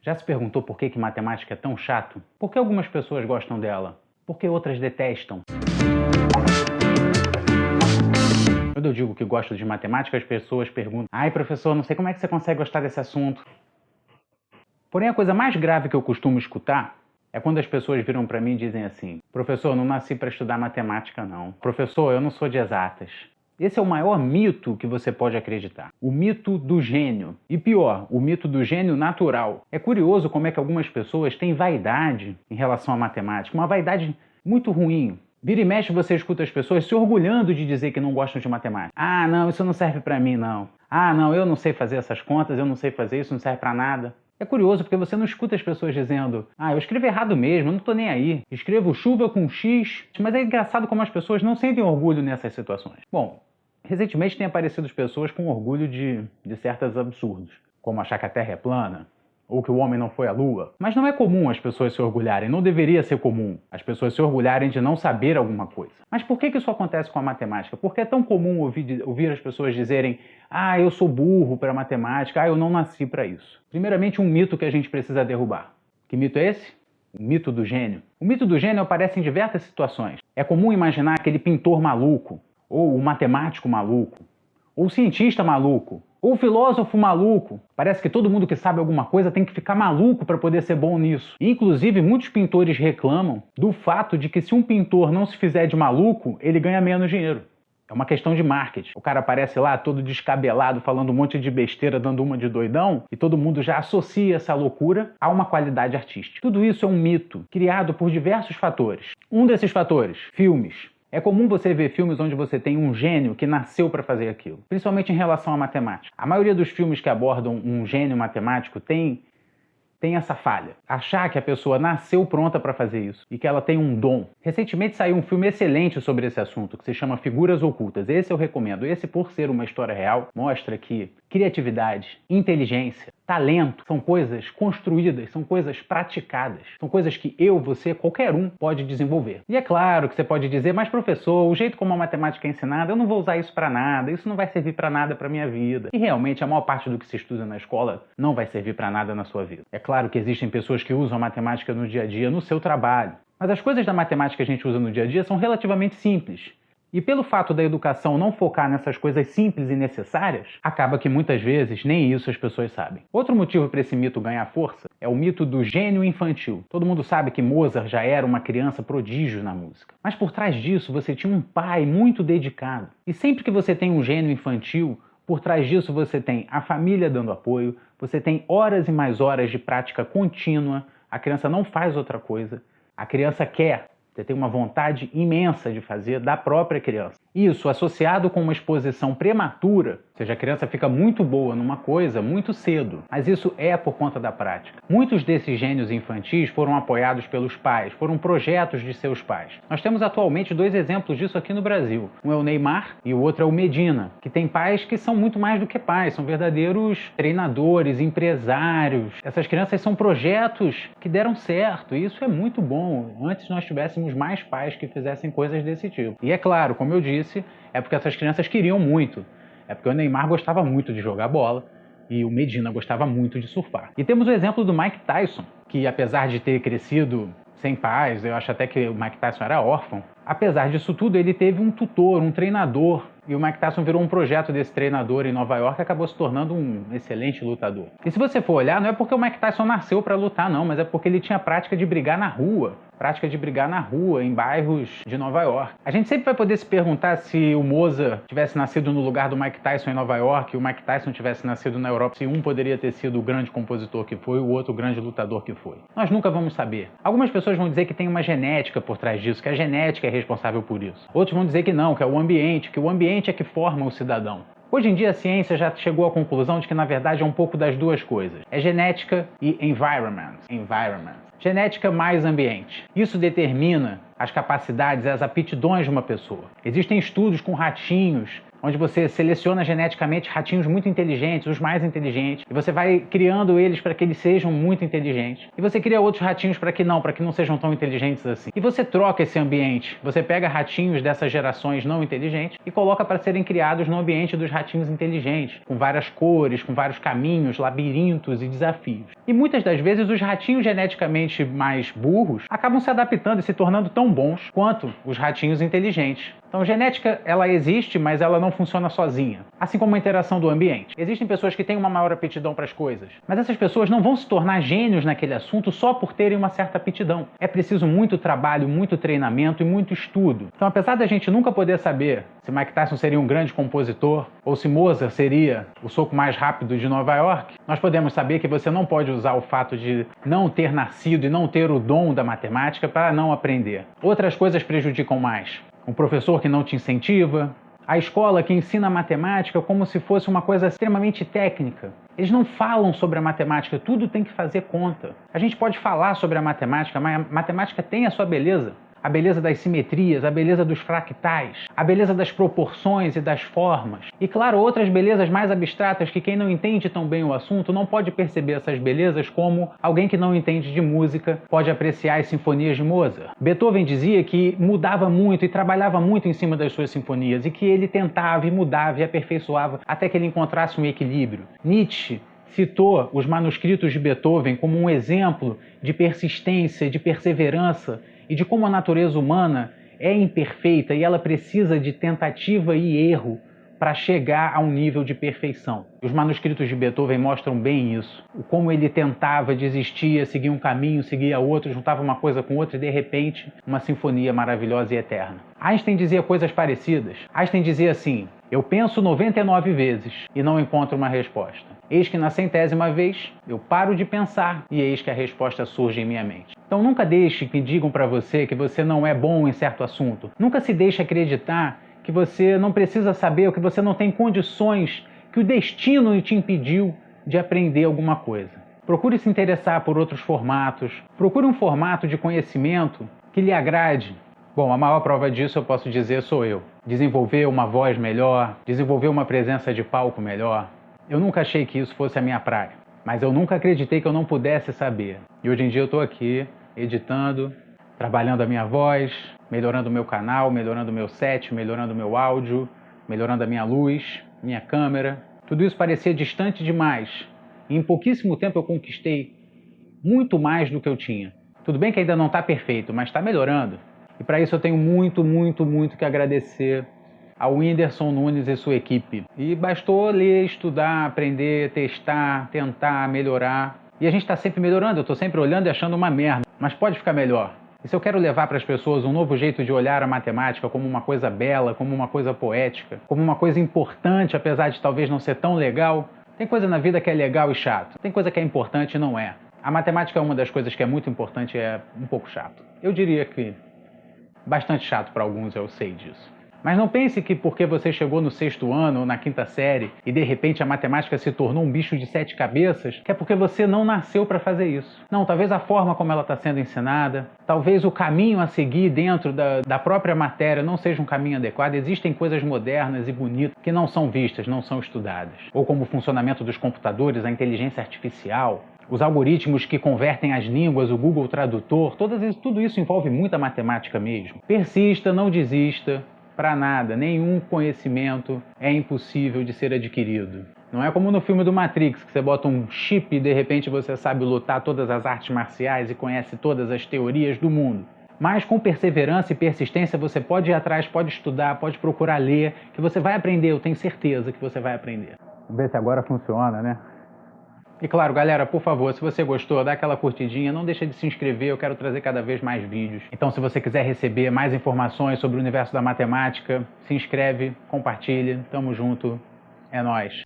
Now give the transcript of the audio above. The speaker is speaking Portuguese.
Já se perguntou por que matemática é tão chato? Por que algumas pessoas gostam dela? Por que outras detestam? Quando eu digo que gosto de matemática, as pessoas perguntam: ai, professor, não sei como é que você consegue gostar desse assunto. Porém, a coisa mais grave que eu costumo escutar é quando as pessoas viram para mim e dizem assim: professor, eu não nasci para estudar matemática, não. Professor, eu não sou de exatas. Esse é o maior mito que você pode acreditar. O mito do gênio. E pior, o mito do gênio natural. É curioso como é que algumas pessoas têm vaidade em relação à matemática. Uma vaidade muito ruim. Vira e mexe, você escuta as pessoas se orgulhando de dizer que não gostam de matemática. Ah, não, isso não serve para mim, não. Ah, não, eu não sei fazer essas contas, eu não sei fazer isso, não serve para nada. É curioso porque você não escuta as pessoas dizendo: ah, eu escrevo errado mesmo, eu não tô nem aí. Escrevo chuva com X. Mas é engraçado como as pessoas não sentem orgulho nessas situações. Bom, recentemente tem aparecido pessoas com orgulho de certos absurdos, como achar que a Terra é plana, ou que o homem não foi à Lua. Mas não é comum as pessoas se orgulharem, não deveria ser comum as pessoas se orgulharem de não saber alguma coisa. Mas por que isso acontece com a matemática? Porque é tão comum ouvir as pessoas dizerem: ah, eu sou burro para matemática, ah, eu não nasci para isso. Primeiramente, um mito que a gente precisa derrubar. Que mito é esse? O mito do gênio. O mito do gênio aparece em diversas situações. É comum imaginar aquele pintor maluco, ou o matemático maluco, ou o cientista maluco, ou o filósofo maluco. Parece que todo mundo que sabe alguma coisa tem que ficar maluco para poder ser bom nisso. E, inclusive, muitos pintores reclamam do fato de que se um pintor não se fizer de maluco, ele ganha menos dinheiro. É uma questão de marketing. O cara aparece lá todo descabelado, falando um monte de besteira, dando uma de doidão, e todo mundo já associa essa loucura a uma qualidade artística. Tudo isso é um mito, criado por diversos fatores. Um desses fatores, filmes. É comum você ver filmes onde você tem um gênio que nasceu para fazer aquilo, principalmente em relação à matemática. A maioria dos filmes que abordam um gênio matemático tem essa falha. Achar que a pessoa nasceu pronta para fazer isso e que ela tem um dom. Recentemente saiu um filme excelente sobre esse assunto, que se chama Figuras Ocultas. Esse eu recomendo. Esse, por ser uma história real, mostra que criatividade, inteligência, talento são coisas construídas, são coisas praticadas. São coisas que eu, você, qualquer um pode desenvolver. E é claro que você pode dizer: mas professor, o jeito como a matemática é ensinada, eu não vou usar isso para nada, isso não vai servir para nada para minha vida. E realmente a maior parte do que se estuda na escola não vai servir para nada na sua vida. É claro que existem pessoas que usam a matemática no dia a dia, no seu trabalho. Mas as coisas da matemática que a gente usa no dia a dia são relativamente simples. E pelo fato da educação não focar nessas coisas simples e necessárias, acaba que muitas vezes nem isso as pessoas sabem. Outro motivo para esse mito ganhar força é o mito do gênio infantil. Todo mundo sabe que Mozart já era uma criança prodígio na música. Mas por trás disso você tinha um pai muito dedicado. E sempre que você tem um gênio infantil, por trás disso você tem a família dando apoio, você tem horas e mais horas de prática contínua, a criança não faz outra coisa, a criança quer. Você tem uma vontade imensa de fazer da própria criança. Isso, associado com uma exposição prematura, ou seja, a criança fica muito boa numa coisa muito cedo, mas isso é por conta da prática. Muitos desses gênios infantis foram apoiados pelos pais, foram projetos de seus pais. Nós temos atualmente 2 exemplos disso aqui no Brasil. Um é o Neymar e o outro é o Medina, que tem pais que são muito mais do que pais, são verdadeiros treinadores, empresários. Essas crianças são projetos que deram certo e isso é muito bom. Antes nós tivéssemos mais pais que fizessem coisas desse tipo. E é claro, como eu disse, é porque essas crianças queriam muito. É porque o Neymar gostava muito de jogar bola e o Medina gostava muito de surfar. E temos o exemplo do Mike Tyson, que apesar de ter crescido sem pais, eu acho até que o Mike Tyson era órfão, apesar disso tudo ele teve um tutor, um treinador, e o Mike Tyson virou um projeto desse treinador em Nova York e acabou se tornando um excelente lutador. E se você for olhar, não é porque o Mike Tyson nasceu para lutar não, mas é porque ele tinha prática de brigar na rua. Em bairros de Nova York. A gente sempre vai poder se perguntar se o Mozart tivesse nascido no lugar do Mike Tyson em Nova York e o Mike Tyson tivesse nascido na Europa, se um poderia ter sido o grande compositor que foi, o outro o grande lutador que foi. Nós nunca vamos saber. Algumas pessoas vão dizer que tem uma genética por trás disso, que a genética é responsável por isso. Outros vão dizer que não, que é o ambiente, que o ambiente é que forma o cidadão. Hoje em dia a ciência já chegou à conclusão de que na verdade é um pouco das duas coisas. É genética e environment. Genética mais ambiente. Isso determina as capacidades, as aptidões de uma pessoa. Existem estudos com ratinhos onde você seleciona geneticamente ratinhos muito inteligentes, os mais inteligentes, e você vai criando eles para que eles sejam muito inteligentes. E você cria outros ratinhos para que não sejam tão inteligentes assim. E você troca esse ambiente. Você pega ratinhos dessas gerações não inteligentes e coloca para serem criados no ambiente dos ratinhos inteligentes, com várias cores, com vários caminhos, labirintos e desafios. E muitas das vezes os ratinhos geneticamente mais burros acabam se adaptando e se tornando tão bons quanto os ratinhos inteligentes. Então, genética, ela existe, mas ela não funciona sozinha. Assim como a interação do ambiente. Existem pessoas que têm uma maior aptidão para as coisas, mas essas pessoas não vão se tornar gênios naquele assunto só por terem uma certa aptidão. É preciso muito trabalho, muito treinamento e muito estudo. Então, apesar da gente nunca poder saber se Mike Tyson seria um grande compositor ou se Mozart seria o soco mais rápido de Nova York, nós podemos saber que você não pode usar o fato de não ter nascido e não ter o dom da matemática para não aprender. Outras coisas prejudicam mais. Um professor que não te incentiva, a escola que ensina matemática como se fosse uma coisa extremamente técnica. Eles não falam sobre a matemática, tudo tem que fazer conta. A gente pode falar sobre a matemática, mas a matemática tem a sua beleza. A beleza das simetrias, a beleza dos fractais, a beleza das proporções e das formas. E claro, outras belezas mais abstratas que quem não entende tão bem o assunto não pode perceber essas belezas como alguém que não entende de música pode apreciar as sinfonias de Mozart. Beethoven dizia que mudava muito e trabalhava muito em cima das suas sinfonias e que ele tentava e mudava e aperfeiçoava até que ele encontrasse um equilíbrio. Nietzsche citou os manuscritos de Beethoven como um exemplo de persistência, de perseverança e de como a natureza humana é imperfeita e ela precisa de tentativa e erro para chegar a um nível de perfeição. Os manuscritos de Beethoven mostram bem isso. Como ele tentava, desistia, seguia um caminho, seguia outro, juntava uma coisa com outra e de repente uma sinfonia maravilhosa e eterna. Einstein dizia coisas parecidas. Einstein dizia assim: eu penso 99 vezes e não encontro uma resposta. Eis que na 100ª vez eu paro de pensar e eis que a resposta surge em minha mente. Então nunca deixe que digam para você que você não é bom em certo assunto. Nunca se deixe acreditar que você não precisa saber ou que você não tem condições, que o destino te impediu de aprender alguma coisa. Procure se interessar por outros formatos. Procure um formato de conhecimento que lhe agrade. Bom, a maior prova disso eu posso dizer sou eu. Desenvolver uma voz melhor, desenvolver uma presença de palco melhor. Eu nunca achei que isso fosse a minha praia, mas eu nunca acreditei que eu não pudesse saber. E hoje em dia eu estou aqui, editando, trabalhando a minha voz, melhorando o meu canal, melhorando o meu set, melhorando o meu áudio, melhorando a minha luz, minha câmera. Tudo isso parecia distante demais. E em pouquíssimo tempo eu conquistei muito mais do que eu tinha. Tudo bem que ainda não está perfeito, mas está melhorando. E para isso eu tenho muito que agradecer ao Whindersson Nunes e sua equipe. E bastou ler, estudar, aprender, testar, tentar, melhorar. E a gente está sempre melhorando, eu estou sempre olhando e achando uma merda. Mas pode ficar melhor. E se eu quero levar para as pessoas um novo jeito de olhar a matemática como uma coisa bela, como uma coisa poética, como uma coisa importante, apesar de talvez não ser tão legal, tem coisa na vida que é legal e chato. Tem coisa que é importante e não é. A matemática é uma das coisas que é muito importante e é um pouco chato. Eu diria que bastante chato para alguns, eu sei disso. Mas não pense que porque você chegou no 6º ano ou na 5ª série e de repente a matemática se tornou um bicho de 7 cabeças, que é porque você não nasceu para fazer isso. Não, talvez a forma como ela está sendo ensinada, talvez o caminho a seguir dentro da própria matéria não seja um caminho adequado. Existem coisas modernas e bonitas que não são vistas, não são estudadas. Ou como o funcionamento dos computadores, a inteligência artificial, os algoritmos que convertem as línguas, o Google Tradutor, tudo isso envolve muita matemática mesmo. Persista, não desista. Para nada, nenhum conhecimento é impossível de ser adquirido. Não é como no filme do Matrix, que você bota um chip e de repente você sabe lutar todas as artes marciais e conhece todas as teorias do mundo. Mas com perseverança e persistência você pode ir atrás, pode estudar, pode procurar ler, que você vai aprender, eu tenho certeza que você vai aprender. Vamos ver se agora funciona, né? E claro, galera, por favor, se você gostou, dá aquela curtidinha, não deixa de se inscrever, eu quero trazer cada vez mais vídeos. Então, se você quiser receber mais informações sobre o universo da matemática, se inscreve, compartilha, tamo junto, é nóis.